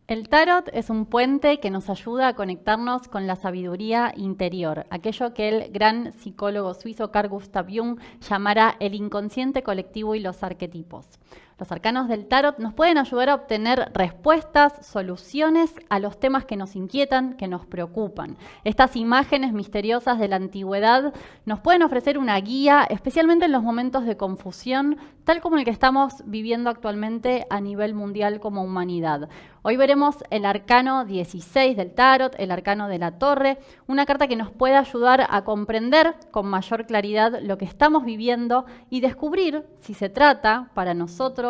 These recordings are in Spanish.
El tarot es un puente que nos ayuda a conectarnos con la sabiduría interior, aquello que el gran psicólogo suizo Carl Gustav Jung llamara el inconsciente colectivo y los arquetipos. Los arcanos del tarot nos pueden ayudar a obtener respuestas, soluciones a los temas que nos inquietan, que nos preocupan. Estas imágenes misteriosas de la antigüedad nos pueden ofrecer una guía, especialmente en los momentos de confusión, tal como el que estamos viviendo actualmente a nivel mundial como humanidad. Hoy veremos el arcano 16 del tarot, el arcano de la torre, una carta que nos puede ayudar a comprender con mayor claridad lo que estamos viviendo y descubrir si se trata para nosotros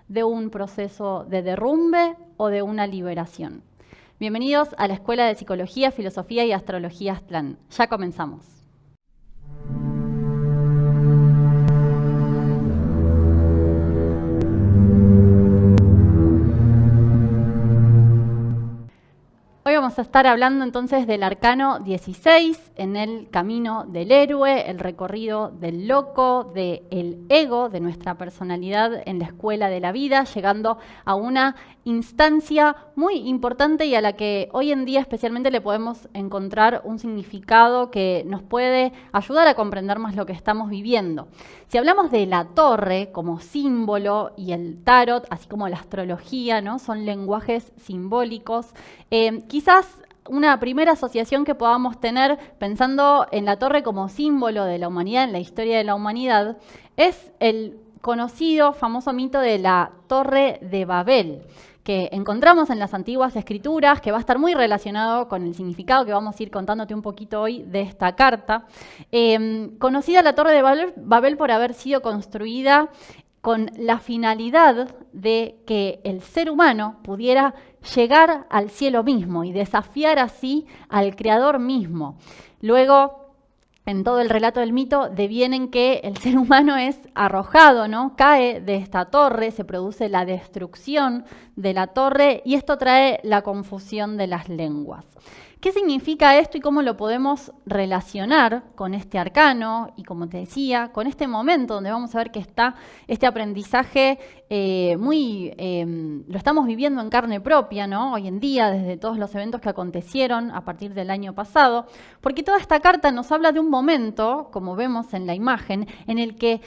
de un proceso de derrumbe o de una liberación. Bienvenidos a la Escuela de Psicología, Filosofía y Astrología Aztlán. Ya comenzamos. Hoy vamos a estar hablando entonces del arcano 16, en el camino del héroe, el recorrido del loco, del ego, de nuestra personalidad en la escuela de la vida, llegando a una instancia muy importante y a la que hoy en día especialmente le podemos encontrar un significado que nos puede ayudar a comprender más lo que estamos viviendo. Si hablamos de la torre como símbolo y el tarot, así como la astrología, ¿no? Son lenguajes simbólicos. Quizás una primera asociación que podamos tener pensando en la torre como símbolo de la humanidad, en la historia de la humanidad, es el conocido, famoso mito de la Torre de Babel, que encontramos en las antiguas escrituras, que va a estar muy relacionado con el significado que vamos a ir contándote un poquito hoy de esta carta. Conocida la Torre de Babel por haber sido construida con la finalidad de que el ser humano pudiera llegar al cielo mismo y desafiar así al Creador mismo. Luego, en todo el relato del mito, devienen que el ser humano es arrojado, ¿no? Cae de esta torre, se produce la destrucción de la torre y esto trae la confusión de las lenguas. ¿Qué significa esto y cómo lo podemos relacionar con este arcano? Y como te decía, con este momento donde vamos a ver que está este aprendizaje lo estamos viviendo en carne propia, ¿no? Hoy en día, desde todos los eventos que acontecieron a partir del año pasado, porque toda esta carta nos habla de un momento, como vemos en la imagen, en el que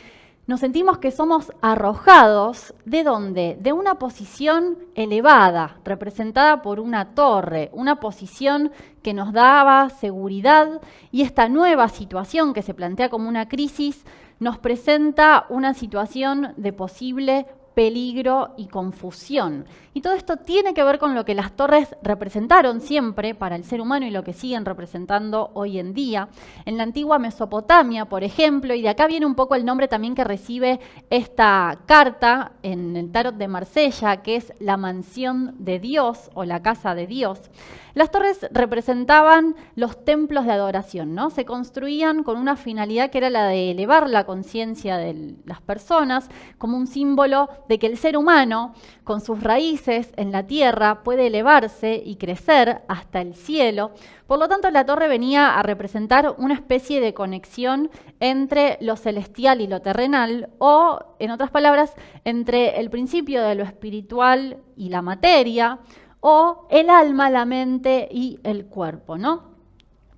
nos sentimos que somos arrojados, ¿de dónde? De una posición elevada, representada por una torre, una posición que nos daba seguridad, y esta nueva situación que se plantea como una crisis nos presenta una situación de posible peligro y confusión. Y todo esto tiene que ver con lo que las torres representaron siempre para el ser humano y lo que siguen representando hoy en día. En la antigua Mesopotamia, por ejemplo, y de acá viene un poco el nombre también que recibe esta carta en el tarot de Marsella, que es la mansión de Dios o la casa de Dios. Las torres representaban los templos de adoración, ¿no? Se construían con una finalidad que era la de elevar la conciencia de las personas como un símbolo de que el ser humano, con sus raíces en la tierra, puede elevarse y crecer hasta el cielo. Por lo tanto, la torre venía a representar una especie de conexión entre lo celestial y lo terrenal, o, en otras palabras, entre el principio de lo espiritual y la materia, o el alma, la mente y el cuerpo, ¿no?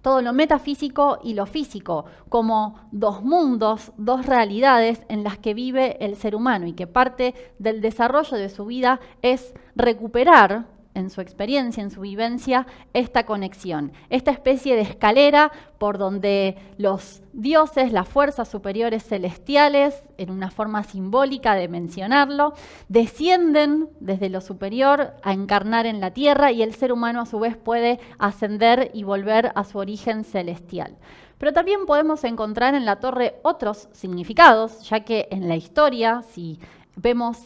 Todo lo metafísico y lo físico, como dos mundos, dos realidades en las que vive el ser humano y que parte del desarrollo de su vida es recuperar en su experiencia, en su vivencia, esta conexión, esta especie de escalera por donde los dioses, las fuerzas superiores celestiales, en una forma simbólica de mencionarlo, descienden desde lo superior a encarnar en la tierra y el ser humano a su vez puede ascender y volver a su origen celestial. Pero también podemos encontrar en la torre otros significados, ya que en la historia, si vemos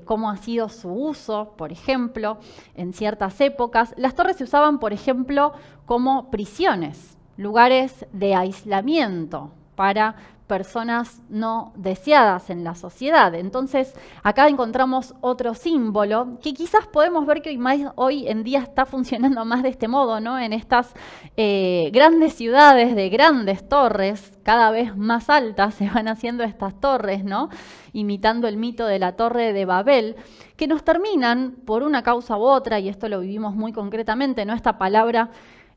cómo ha sido su uso, por ejemplo, en ciertas épocas. Las torres se usaban, por ejemplo, como prisiones, lugares de aislamiento para personas no deseadas en la sociedad. Entonces, acá encontramos otro símbolo que quizás podemos ver que hoy en día está funcionando más de este modo, ¿no? En estas grandes ciudades de grandes torres, cada vez más altas se van haciendo estas torres, ¿no? Imitando el mito de la Torre de Babel, que nos terminan, por una causa u otra, y esto lo vivimos muy concretamente, ¿no? Esta palabra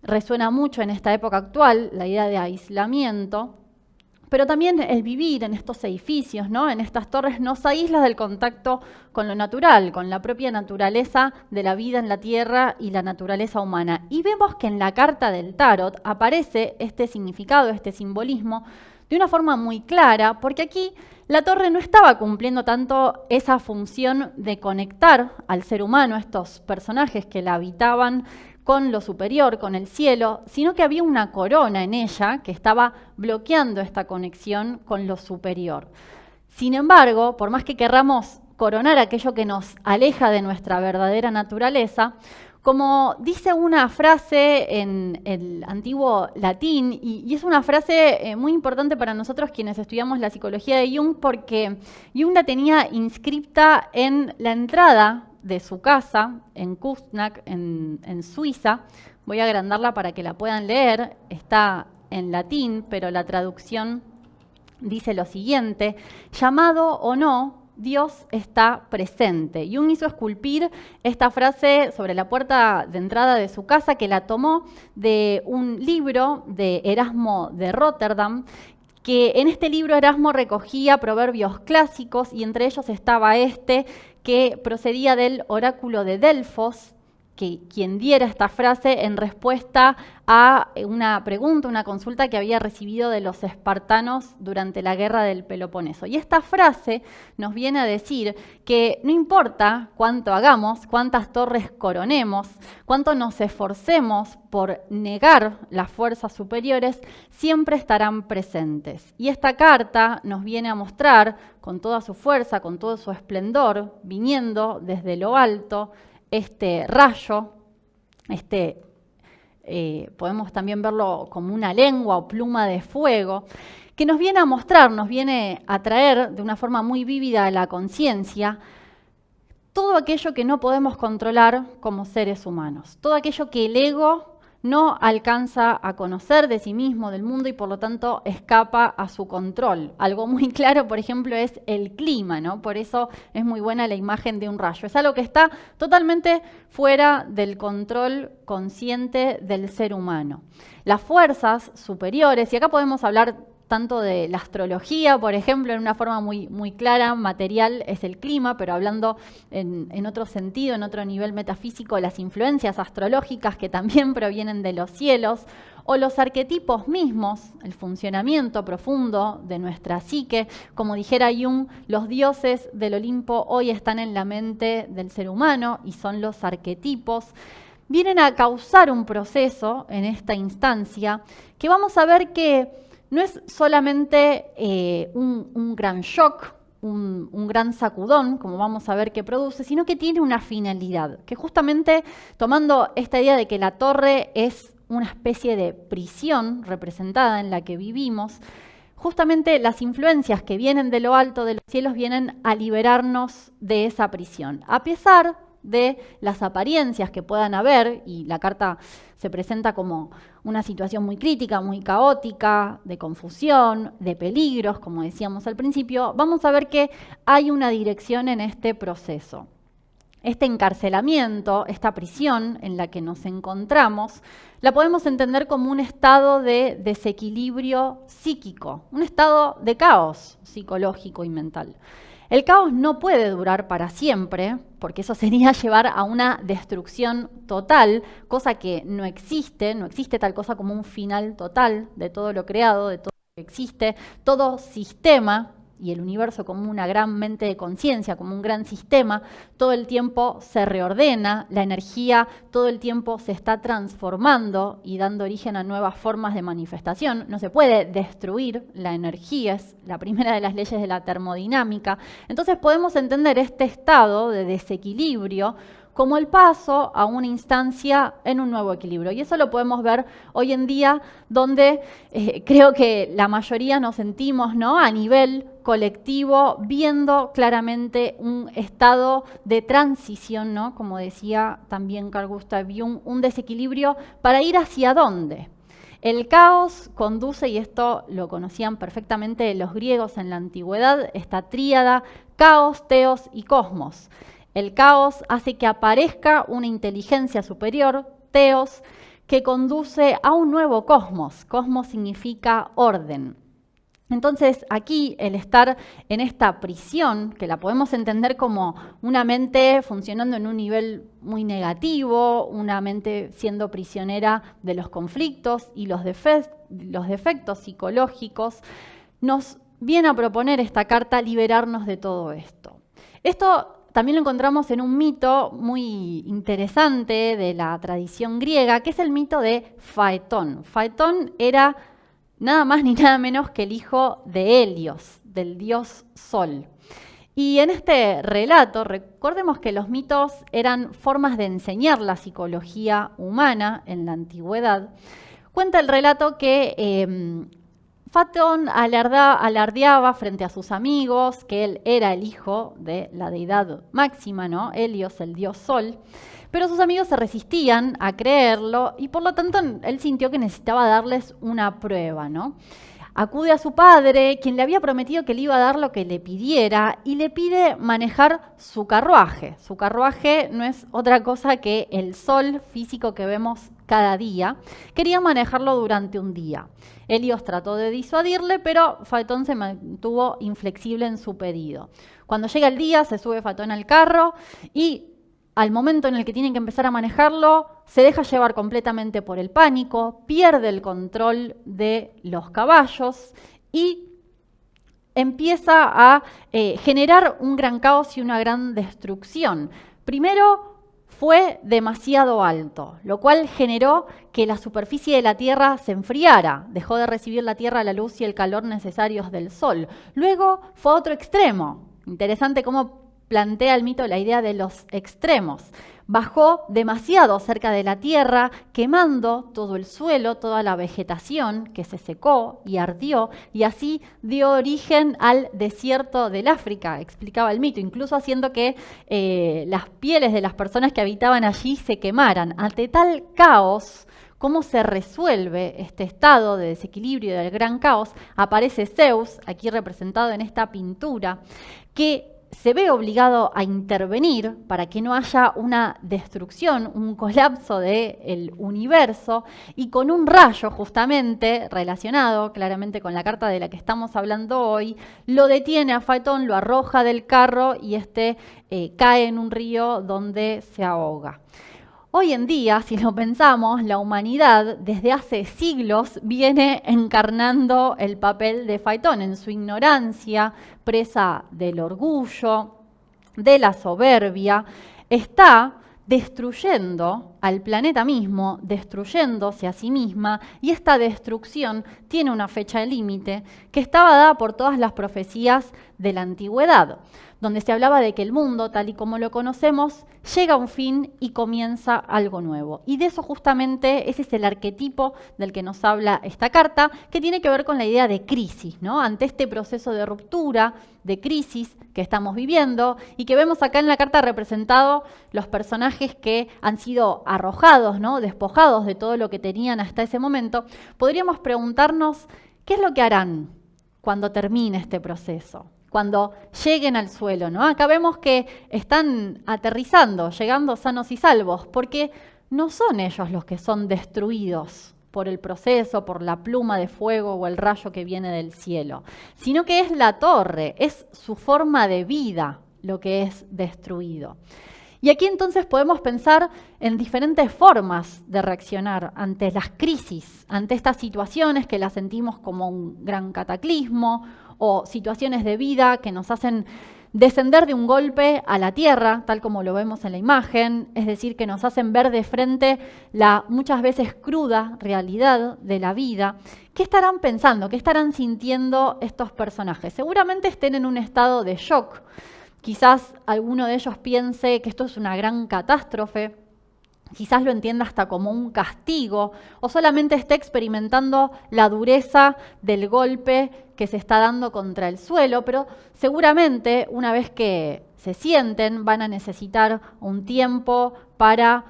resuena mucho en esta época actual, la idea de aislamiento, pero también el vivir en estos edificios, ¿no? En estas torres, nos aísla del contacto con lo natural, con la propia naturaleza de la vida en la tierra y la naturaleza humana. Y vemos que en la carta del tarot aparece este significado, este simbolismo, de una forma muy clara, porque aquí la torre no estaba cumpliendo tanto esa función de conectar al ser humano, estos personajes que la habitaban, con lo superior, con el cielo, sino que había una corona en ella que estaba bloqueando esta conexión con lo superior. Sin embargo, por más que querramos coronar aquello que nos aleja de nuestra verdadera naturaleza, como dice una frase en el antiguo latín, y es una frase muy importante para nosotros quienes estudiamos la psicología de Jung, porque Jung la tenía inscripta en la entrada de su casa, en Küsnacht, en Suiza. Voy a agrandarla para que la puedan leer. Está en latín, pero la traducción dice lo siguiente: llamado o no, Dios está presente. Jung hizo esculpir esta frase sobre la puerta de entrada de su casa, que la tomó de un libro de Erasmo de Rotterdam, que en este libro Erasmo recogía proverbios clásicos, y entre ellos estaba este, que procedía del oráculo de Delfos, que quien diera esta frase en respuesta a una pregunta, una consulta que había recibido de los espartanos durante la guerra del Peloponeso. Y esta frase nos viene a decir que no importa cuánto hagamos, cuántas torres coronemos, cuánto nos esforcemos por negar las fuerzas superiores, siempre estarán presentes. Y esta carta nos viene a mostrar con toda su fuerza, con todo su esplendor, viniendo desde lo alto, este rayo, podemos también verlo como una lengua o pluma de fuego, que nos viene a mostrar, nos viene a traer de una forma muy vívida a la conciencia todo aquello que no podemos controlar como seres humanos, todo aquello que el ego no alcanza a conocer de sí mismo, del mundo, y por lo tanto escapa a su control. Algo muy claro, por ejemplo, es el clima, ¿no? Por eso es muy buena la imagen de un rayo. Es algo que está totalmente fuera del control consciente del ser humano. Las fuerzas superiores, y acá podemos hablar tanto de la astrología, por ejemplo, en una forma muy clara, material, es el clima, pero hablando en otro sentido, en otro nivel metafísico, las influencias astrológicas que también provienen de los cielos, o los arquetipos mismos, el funcionamiento profundo de nuestra psique. Como dijera Jung, los dioses del Olimpo hoy están en la mente del ser humano y son los arquetipos. Vienen a causar un proceso en esta instancia que vamos a ver que no es solamente un gran shock, un gran sacudón, como vamos a ver que produce, sino que tiene una finalidad, que justamente tomando esta idea de que la torre es una especie de prisión representada en la que vivimos, justamente las influencias que vienen de lo alto de los cielos vienen a liberarnos de esa prisión, a pesar de las apariencias que puedan haber, y la carta se presenta como una situación muy crítica, muy caótica, de confusión, de peligros, como decíamos al principio. Vamos a ver que hay una dirección en este proceso. Este encarcelamiento, esta prisión en la que nos encontramos, la podemos entender como un estado de desequilibrio psíquico, un estado de caos psicológico y mental. El caos no puede durar para siempre, porque eso sería llevar a una destrucción total, cosa que no existe tal cosa como un final total de todo lo creado, de todo lo que existe, todo sistema, y el universo como una gran mente de conciencia, como un gran sistema, todo el tiempo se reordena, la energía todo el tiempo se está transformando y dando origen a nuevas formas de manifestación. No se puede destruir la energía, es la primera de las leyes de la termodinámica. Entonces podemos entender este estado de desequilibrio como el paso a una instancia en un nuevo equilibrio. Y eso lo podemos ver hoy en día, donde creo que la mayoría nos sentimos, ¿no?, a nivel colectivo, viendo claramente un estado de transición, ¿no?, como decía también Carl Gustav Jung, un desequilibrio para ir hacia dónde. El caos conduce, y esto lo conocían perfectamente los griegos en la antigüedad, esta tríada: caos, teos y cosmos. El caos hace que aparezca una inteligencia superior, teos, que conduce a un nuevo cosmos. Cosmos significa orden. Entonces, aquí el estar en esta prisión, que la podemos entender como una mente funcionando en un nivel muy negativo, una mente siendo prisionera de los conflictos y los defectos psicológicos, nos viene a proponer esta carta liberarnos de todo esto. Esto también lo encontramos en un mito muy interesante de la tradición griega, que es el mito de Faetón. Faetón era nada más ni nada menos que el hijo de Helios, del dios Sol. Y en este relato, recordemos que los mitos eran formas de enseñar la psicología humana en la antigüedad. Cuenta el relato que Faetón alardeaba frente a sus amigos que él era el hijo de la deidad máxima, ¿no?, Helios, el dios Sol. Pero sus amigos se resistían a creerlo y por lo tanto él sintió que necesitaba darles una prueba, ¿no? Acude a su padre, quien le había prometido que le iba a dar lo que le pidiera, y le pide manejar su carruaje. Su carruaje no es otra cosa que el sol físico que vemos cada día. Quería manejarlo durante un día. Helios trató de disuadirle, pero Faetón se mantuvo inflexible en su pedido. Cuando llega el día, se sube Faetón al carro y al momento en el que tienen que empezar a manejarlo, se deja llevar completamente por el pánico, pierde el control de los caballos y empieza a generar un gran caos y una gran destrucción. Primero, fue demasiado alto, lo cual generó que la superficie de la Tierra se enfriara, dejó de recibir la Tierra la luz y el calor necesarios del Sol. Luego fue a otro extremo. Interesante cómo plantea el mito la idea de los extremos. Bajó demasiado cerca de la tierra, quemando todo el suelo, toda la vegetación que se secó y ardió, y así dio origen al desierto del África, explicaba el mito, incluso haciendo que las pieles de las personas que habitaban allí se quemaran. Ante tal caos, ¿cómo se resuelve este estado de desequilibrio del gran caos? Aparece Zeus, aquí representado en esta pintura, que se ve obligado a intervenir para que no haya una destrucción, un colapso del universo, y con un rayo justamente relacionado claramente con la carta de la que estamos hablando hoy, lo detiene a Faetón, lo arroja del carro y cae en un río donde se ahoga. Hoy en día, si lo pensamos, la humanidad desde hace siglos viene encarnando el papel de Faetón en su ignorancia, presa del orgullo, de la soberbia, está destruyendo al planeta mismo, destruyéndose a sí misma, y esta destrucción tiene una fecha de límite que estaba dada por todas las profecías de la antigüedad, donde se hablaba de que el mundo, tal y como lo conocemos, llega a un fin y comienza algo nuevo. Y de eso justamente, ese es el arquetipo del que nos habla esta carta, que tiene que ver con la idea de crisis, ¿no? Ante este proceso de ruptura, de crisis que estamos viviendo, y que vemos acá en la carta representado los personajes que han sido arrojados, ¿no?, despojados de todo lo que tenían hasta ese momento, podríamos preguntarnos qué es lo que harán cuando termine este proceso, cuando lleguen al suelo, ¿no? Acá vemos que están aterrizando, llegando sanos y salvos, porque no son ellos los que son destruidos por el proceso, por la pluma de fuego o el rayo que viene del cielo, sino que es la torre, es su forma de vida lo que es destruido. Y aquí entonces podemos pensar en diferentes formas de reaccionar ante las crisis, ante estas situaciones que las sentimos como un gran cataclismo, o situaciones de vida que nos hacen descender de un golpe a la tierra, tal como lo vemos en la imagen, es decir, que nos hacen ver de frente la muchas veces cruda realidad de la vida. ¿Qué estarán pensando? ¿Qué estarán sintiendo estos personajes? Seguramente estén en un estado de shock, Quizás alguno de ellos piense que esto es una gran catástrofe, quizás lo entienda hasta como un castigo, o solamente esté experimentando la dureza del golpe que se está dando contra el suelo, pero seguramente una vez que se sienten van a necesitar un tiempo para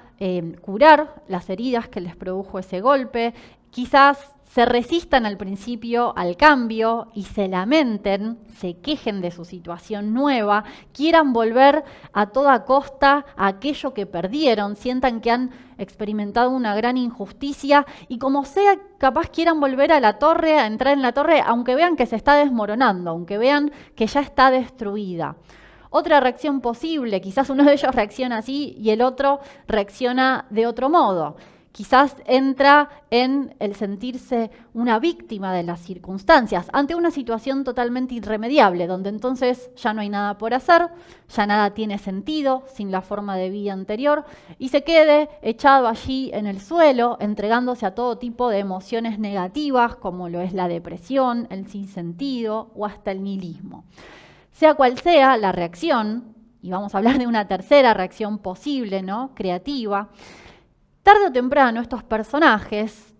curar las heridas que les produjo ese golpe. Quizás se resistan al principio al cambio y se lamenten, se quejen de su situación nueva, quieran volver a toda costa a aquello que perdieron, sientan que han experimentado una gran injusticia y como sea, capaz quieran volver a la torre, a entrar en la torre, aunque vean que se está desmoronando, aunque vean que ya está destruida. Otra reacción posible, quizás uno de ellos reacciona así y el otro reacciona de otro modo. Quizás entra en el sentirse una víctima de las circunstancias ante una situación totalmente irremediable, donde entonces ya no hay nada por hacer, ya nada tiene sentido sin la forma de vida anterior y se quede echado allí en el suelo, entregándose a todo tipo de emociones negativas, como lo es la depresión, el sinsentido o hasta el nihilismo. Sea cual sea la reacción, y vamos a hablar de una tercera reacción posible, ¿no? Creativa, tarde o temprano estos personajes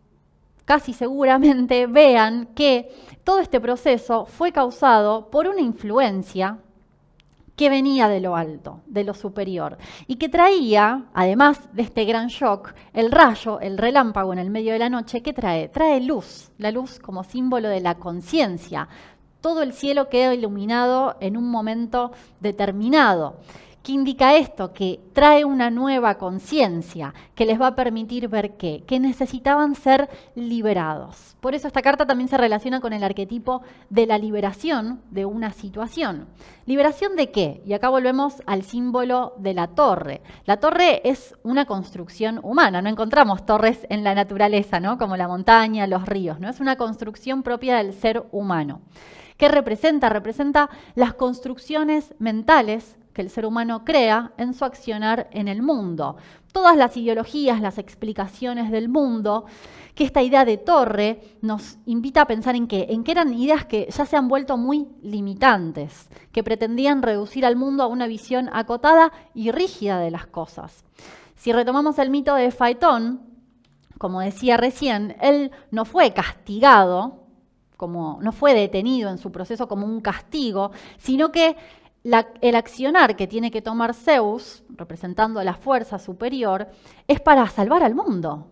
casi seguramente vean que todo este proceso fue causado por una influencia que venía de lo alto, de lo superior, y que traía, además de este gran shock, el rayo, el relámpago en el medio de la noche, ¿qué trae? Trae luz, la luz como símbolo de la conciencia. Todo el cielo queda iluminado en un momento determinado. ¿Qué indica esto? Que trae una nueva conciencia que les va a permitir ver que necesitaban ser liberados. Por eso esta carta también se relaciona con el arquetipo de la liberación de una situación. ¿Liberación de qué? Y acá volvemos al símbolo de la torre. La torre es una construcción humana, no encontramos torres en la naturaleza, ¿no? Como la montaña, los ríos, ¿no? Es una construcción propia del ser humano. ¿Qué representa? Representa las construcciones mentales que el ser humano crea en su accionar en el mundo. Todas las ideologías, las explicaciones del mundo, que esta idea de torre nos invita a pensar en que eran ideas que ya se han vuelto muy limitantes, que pretendían reducir al mundo a una visión acotada y rígida de las cosas. Si retomamos el mito de Faetón, como decía recién, él no fue castigado, no fue detenido en su proceso como un castigo, sino que el accionar que tiene que tomar Zeus, representando a la fuerza superior, es para salvar al mundo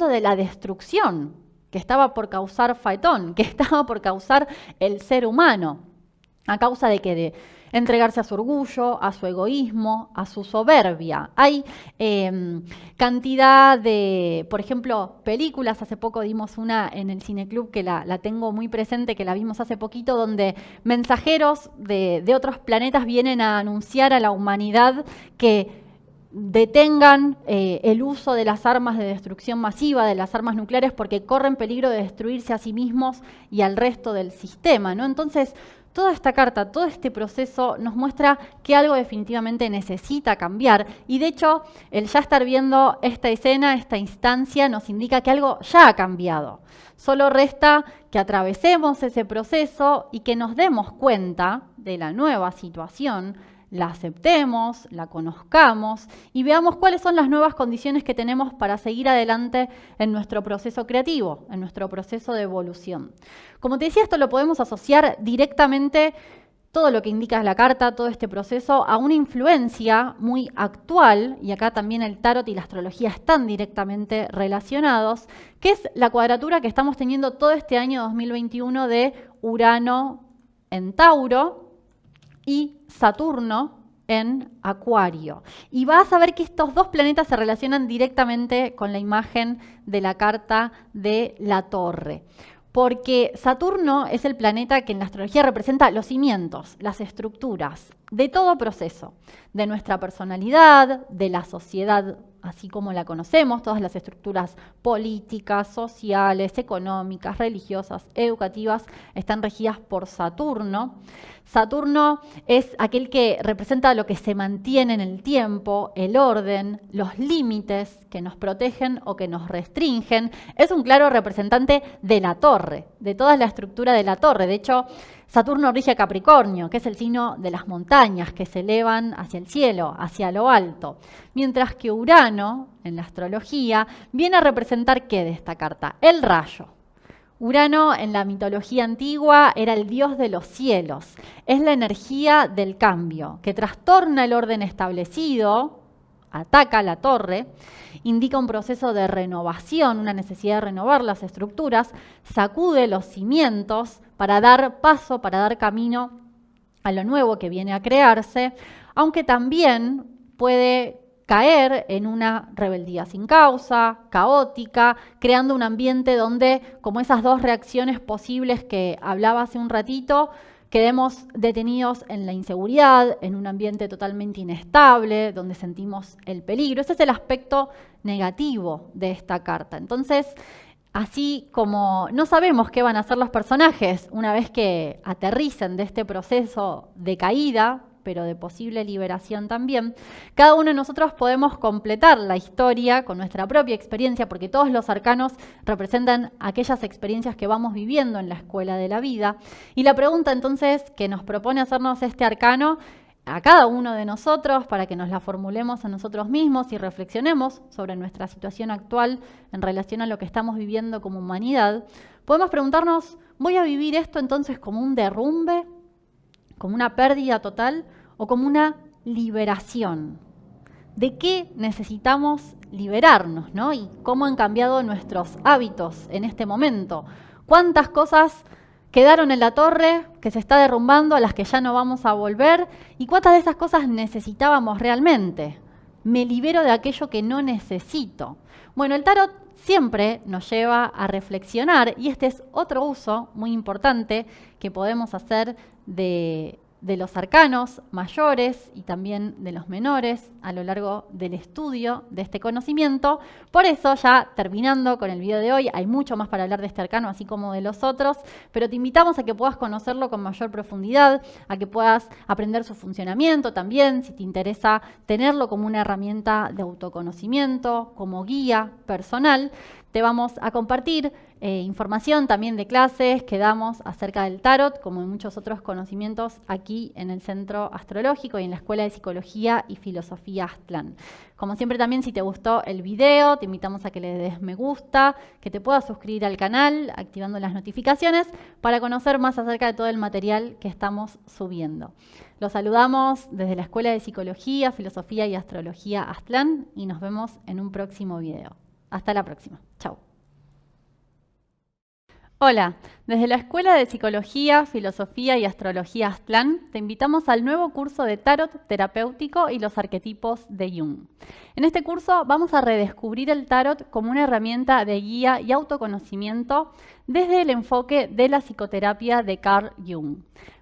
de la destrucción que estaba por causar Faetón, que estaba por causar el ser humano, a causa de que de entregarse a su orgullo, a su egoísmo, a su soberbia. Hay cantidad de, por ejemplo, películas. Hace poco dimos una en el Cineclub que la tengo muy presente, que la vimos hace poquito, donde mensajeros de otros planetas vienen a anunciar a la humanidad que detengan el uso de las armas de destrucción masiva, de las armas nucleares, porque corren peligro de destruirse a sí mismos y al resto del sistema, ¿no? Entonces, toda esta carta, todo este proceso nos muestra que algo definitivamente necesita cambiar y de hecho el ya estar viendo esta escena, esta instancia, nos indica que algo ya ha cambiado. Solo resta que atravesemos ese proceso y que nos demos cuenta de la nueva situación, la aceptemos, la conozcamos y veamos cuáles son las nuevas condiciones que tenemos para seguir adelante en nuestro proceso creativo, en nuestro proceso de evolución. Como te decía, esto lo podemos asociar directamente, todo lo que indica la carta, todo este proceso, a una influencia muy actual, y acá también el tarot y la astrología están directamente relacionados, que es la cuadratura que estamos teniendo todo este año 2021 de Urano en Tauro y Saturno en Acuario. Y vas a ver que estos dos planetas se relacionan directamente con la imagen de la carta de la torre. Porque Saturno es el planeta que en la astrología representa los cimientos, las estructuras de todo proceso, de nuestra personalidad, de la sociedad así como la conocemos, todas las estructuras políticas, sociales, económicas, religiosas, educativas, están regidas por Saturno. Saturno es aquel que representa lo que se mantiene en el tiempo, el orden, los límites que nos protegen o que nos restringen. Es un claro representante de la torre, de toda la estructura de la torre. De hecho, Saturno rige a Capricornio, que es el signo de las montañas que se elevan hacia el cielo, hacia lo alto. Mientras que Urano, en la astrología, viene a representar ¿qué de esta carta? El rayo. Urano en la mitología antigua era el dios de los cielos. Es la energía del cambio, que trastorna el orden establecido, ataca la torre, indica un proceso de renovación, una necesidad de renovar las estructuras, sacude los cimientos para dar paso, para dar camino a lo nuevo que viene a crearse, aunque también puede caer en una rebeldía sin causa, caótica, creando un ambiente donde, como esas dos reacciones posibles que hablaba hace un ratito, quedemos detenidos en la inseguridad, en un ambiente totalmente inestable, donde sentimos el peligro. Ese es el aspecto negativo de esta carta. Entonces, así como no sabemos qué van a hacer los personajes una vez que aterricen de este proceso de caída, pero de posible liberación también, cada uno de nosotros podemos completar la historia con nuestra propia experiencia, porque todos los arcanos representan aquellas experiencias que vamos viviendo en la escuela de la vida. Y la pregunta entonces que nos propone hacernos este arcano a cada uno de nosotros, para que nos la formulemos a nosotros mismos y reflexionemos sobre nuestra situación actual en relación a lo que estamos viviendo como humanidad, podemos preguntarnos, ¿voy a vivir esto entonces como un derrumbe, como una pérdida total o como una liberación? ¿De qué necesitamos liberarnos, ¿no? Y cómo han cambiado nuestros hábitos en este momento. ¿Cuántas cosas quedaron en la torre que se está derrumbando, a las que ya no vamos a volver? ¿Y cuántas de esas cosas necesitábamos realmente? Me libero de aquello que no necesito. Bueno, el tarot siempre nos lleva a reflexionar, y este es otro uso muy importante que podemos hacer de los arcanos mayores y también de los menores a lo largo del estudio de este conocimiento. Por eso, ya terminando con el video de hoy, hay mucho más para hablar de este arcano, así como de los otros, pero te invitamos a que puedas conocerlo con mayor profundidad, a que puedas aprender su funcionamiento también, si te interesa tenerlo como una herramienta de autoconocimiento, como guía personal. Te vamos a compartir información también de clases que damos acerca del tarot, como en muchos otros conocimientos aquí en el Centro Astrológico y en la Escuela de Psicología y Filosofía Aztlán. Como siempre también, si te gustó el video, te invitamos a que le des me gusta, que te puedas suscribir al canal activando las notificaciones para conocer más acerca de todo el material que estamos subiendo. Los saludamos desde la Escuela de Psicología, Filosofía y Astrología Aztlán y nos vemos en un próximo video. Hasta la próxima. Chao. Hola, desde la Escuela de Psicología, Filosofía y Astrología Aztlán te invitamos al nuevo curso de Tarot Terapéutico y los arquetipos de Jung. En este curso vamos a redescubrir el Tarot como una herramienta de guía y autoconocimiento desde el enfoque de la psicoterapia de Carl Jung.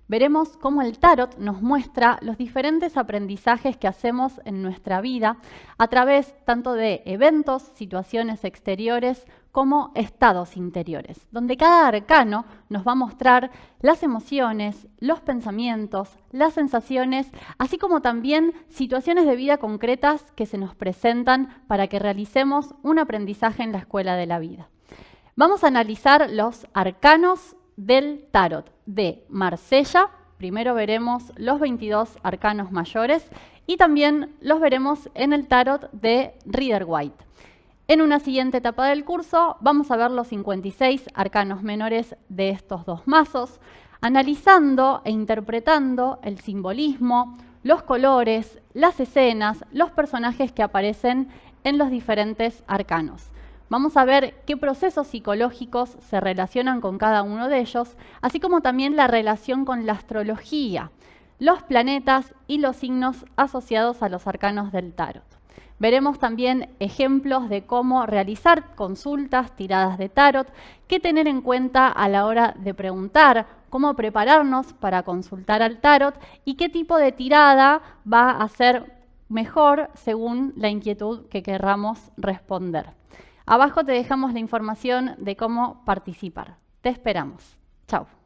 Veremos cómo el tarot nos muestra los diferentes aprendizajes que hacemos en nuestra vida a través tanto de eventos, situaciones exteriores, como estados interiores, donde cada arcano nos va a mostrar las emociones, los pensamientos, las sensaciones, así como también situaciones de vida concretas que se nos presentan para que realicemos un aprendizaje en la escuela de la vida. Vamos a analizar los arcanos del tarot de Marsella. Primero veremos los 22 arcanos mayores y también los veremos en el tarot de Rider-Waite. En una siguiente etapa del curso vamos a ver los 56 arcanos menores de estos dos mazos, analizando e interpretando el simbolismo, los colores, las escenas, los personajes que aparecen en los diferentes arcanos. Vamos a ver qué procesos psicológicos se relacionan con cada uno de ellos, así como también la relación con la astrología, los planetas y los signos asociados a los arcanos del tarot. Veremos también ejemplos de cómo realizar consultas, tiradas de tarot, qué tener en cuenta a la hora de preguntar, cómo prepararnos para consultar al tarot y qué tipo de tirada va a ser mejor según la inquietud que querramos responder. Abajo te dejamos la información de cómo participar. Te esperamos. Chao.